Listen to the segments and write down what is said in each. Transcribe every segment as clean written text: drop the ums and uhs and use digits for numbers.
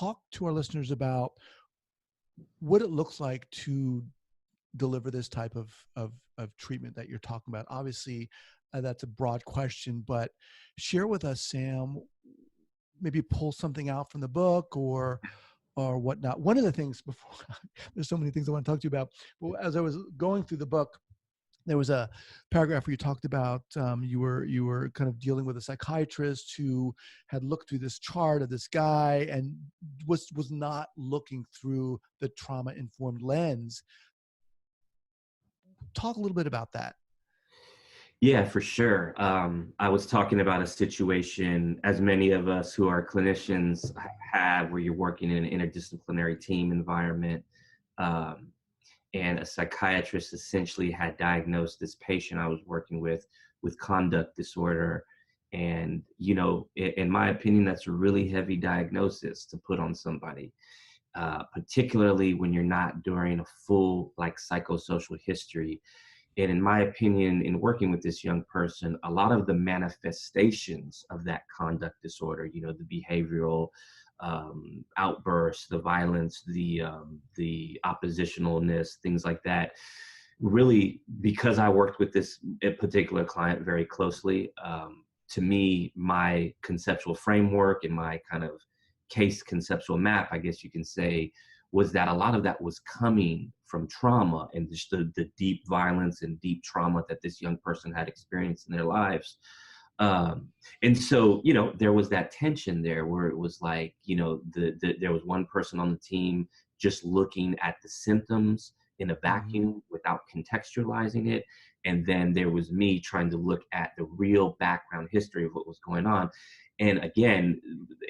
talk to our listeners about what it looks like to deliver this type of treatment that you're talking about. Obviously, that's a broad question, but share with us, Sam, maybe pull something out from the book or whatnot. One of the things before there's so many things I want to talk to you about. But as I was going through the book, there was a paragraph where you talked about you were kind of dealing with a psychiatrist who had looked through this chart of this guy and was not looking through the trauma informed lens. Talk a little bit about that. Yeah, for sure. I was talking about a situation, as many of us who are clinicians have, where you're working in an interdisciplinary team environment. Um, and a psychiatrist essentially had diagnosed this patient I was working with conduct disorder. And, in my opinion, that's a really heavy diagnosis to put on somebody, particularly when you're not doing a full, like, psychosocial history. And in my opinion, in working with this young person, a lot of the manifestations of that conduct disorder, the behavioral outbursts, the violence, the oppositionalness, things like that, really, because I worked with this particular client very closely, to me, my conceptual framework and my kind of case conceptual map, I guess you can say, was that a lot of that was coming from trauma and just the deep violence and deep trauma that this young person had experienced in their lives. And so, there was that tension there where it was like, there was one person on the team just looking at the symptoms in a vacuum without contextualizing it. And then there was me trying to look at the real background history of what was going on. And again,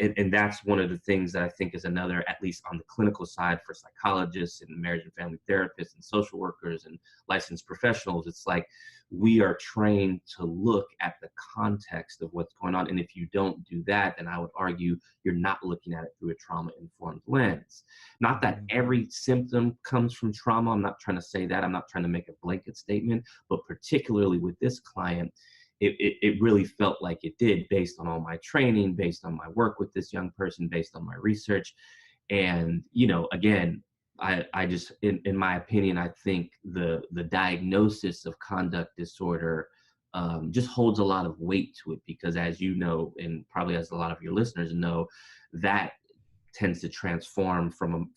and that's one of the things that I think is another, at least on the clinical side for psychologists and marriage and family therapists and social workers and licensed professionals, it's like we are trained to look at the context of what's going on. And if you don't do that, then I would argue you're not looking at it through a trauma-informed lens. Not that every symptom comes from trauma. I'm not trying to say that. I'm not trying to make a blanket statement, but particularly with this client, it really felt like it did, based on all my training, based on my work with this young person, based on my research. And, again, I just, in my opinion, I think the diagnosis of conduct disorder just holds a lot of weight to it, because as you know, and probably as a lot of your listeners know, that tends to transform from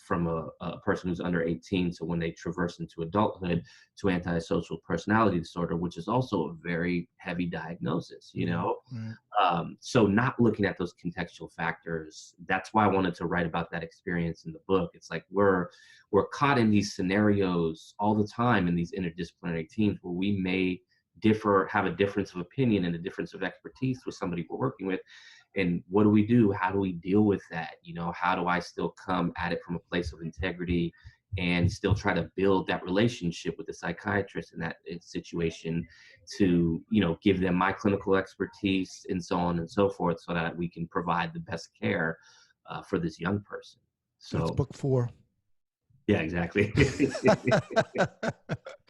a person who's under 18 to when they traverse into adulthood to antisocial personality disorder, which is also a very heavy diagnosis, so not looking at those contextual factors. That's why I wanted to write about that experience in the book. It's like we're caught in these scenarios all the time in these interdisciplinary teams where we may have a difference of opinion and a difference of expertise with somebody we're working with. And what do we do? How do we deal with that? How do I still come at it from a place of integrity and still try to build that relationship with the psychiatrist in that situation to, give them my clinical expertise and so on and so forth, so that we can provide the best care for this young person. So that's book 4. Yeah, exactly.